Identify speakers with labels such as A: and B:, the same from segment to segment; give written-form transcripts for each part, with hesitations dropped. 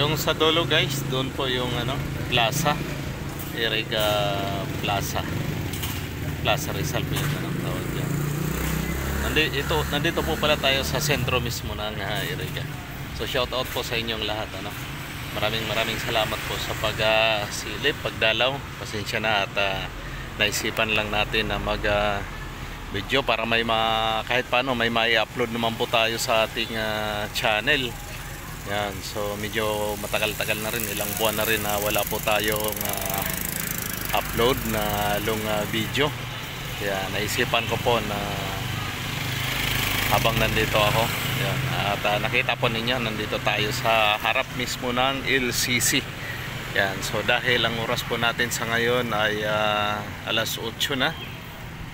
A: Yung sa dulo guys, doon po yung ano, plaza. Erika Plaza. Plaza Rizal po yung anong tawag dyan. Nandito po pala tayo sa sentro mismo ng Erika. So shout out po sa inyong lahat ano. Maraming salamat po sa pagsilip, pagdalaw. Pasensya na at naisipan lang natin na mag video para may kahit paano may mai-upload naman po tayo sa ating channel. Yan, so medyo matagal-tagal na rin, ilang buwan na rin na wala po tayong upload na long video. Kaya naisipan ko po na habang nandito ako, yan, at nakita po ninyo, nandito tayo sa harap mismo ng LCC. Yan, so dahil ang oras po natin sa ngayon ay alas 8 na.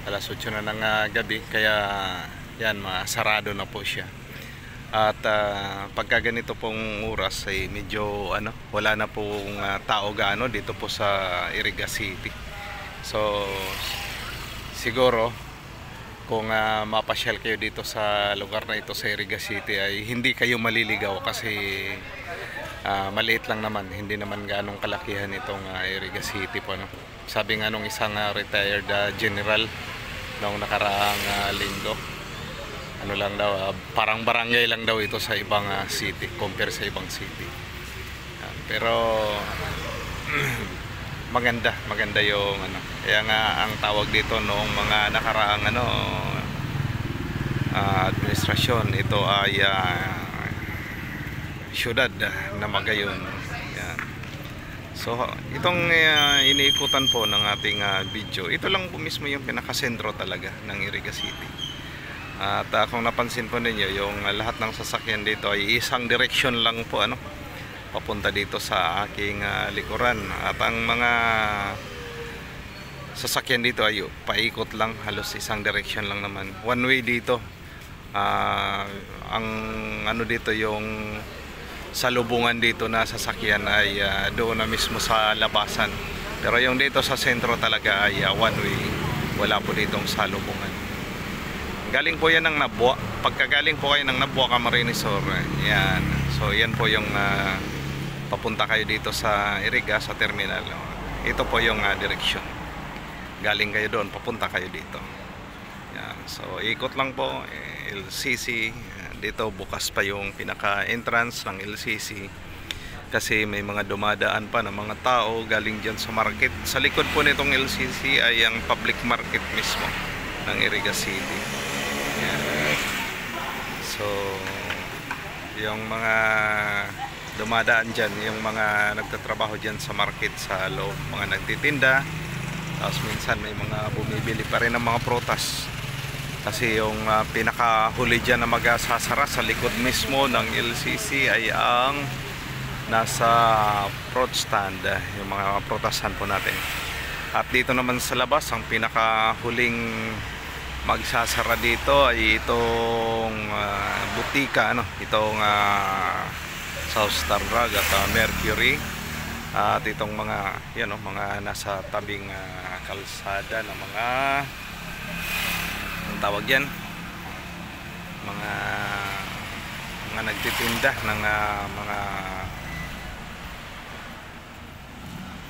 A: Alas 8 na ng gabi, kaya yan, sarado na po siya. At pagka ganito pong oras ay medyo wala na pong tao gaano dito po sa Iriga City. So siguro kung mapasyal kayo dito sa lugar na ito sa Iriga City ay hindi kayo maliligaw kasi maliit lang naman, hindi naman ganong kalakihan itong Iriga City po, no? Sabi nga nung isang retired general noong nakaraang linggo, ano lang daw, parang barangay lang daw ito sa ibang city compare sa ibang city. Pero maganda yung kaya nga ang tawag dito noong mga nakaraang administrasyon, ito ay syudad na Magayon. Yan. So itong iniikutan po ng ating video, ito lang po mismo yung pinakasentro talaga ng Iriga City. At kung napansin po ninyo, yung lahat ng sasakyan dito ay isang direction lang po papunta dito sa aking likuran. At ang mga sasakyan dito ay paikot lang, halos isang direction lang naman, one way dito. Ang dito yung salubungan dito na sasakyan ay doon na mismo sa labasan. Pero yung dito sa sentro talaga ay one way, wala po ditong salubungan. Galing po yan ng Nabua. Pagkagaling po kayo ng Nabua, Camarines Sur, yan. So yan po yung papunta kayo dito sa Iriga, sa terminal. Ito po yung direksyon. Galing kayo doon, papunta kayo dito. Yan. So ikot lang po, LCC. Dito bukas pa yung pinaka-entrance ng LCC. Kasi may mga dumadaan pa ng mga tao galing dyan sa market. Sa likod po nitong LCC ay ang public market mismo ng Iriga City. Yan. So yung mga dumadaan dyan, yung mga nagtatrabaho dyan sa market sa loob, mga nagtitinda, tapos minsan may mga bumibili pa rin ng mga prutas. Kasi yung pinakahuli dyan na magsasara sa likod mismo ng LCC ay ang nasa fruit stand, yung mga prutasan po natin. At dito naman sa labas, ang pinakahuling magsasara dito ay itong butika, itong South Star Drug at Mercury. At itong mga mga nasa tabing kalsada ng mga ang tawag yan, mga nagtitinda ng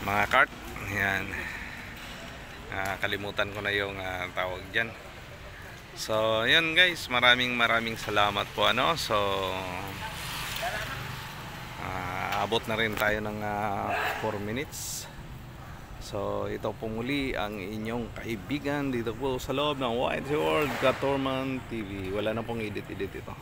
A: mga cart. Yan, kalimutan ko na yung tawag dyan. So yun guys, maraming salamat po so abot na rin tayo ng 4 minutes. So ito po muli ang inyong kaibigan dito po sa loob ng White World Katorman TV. Wala na pong edit ito.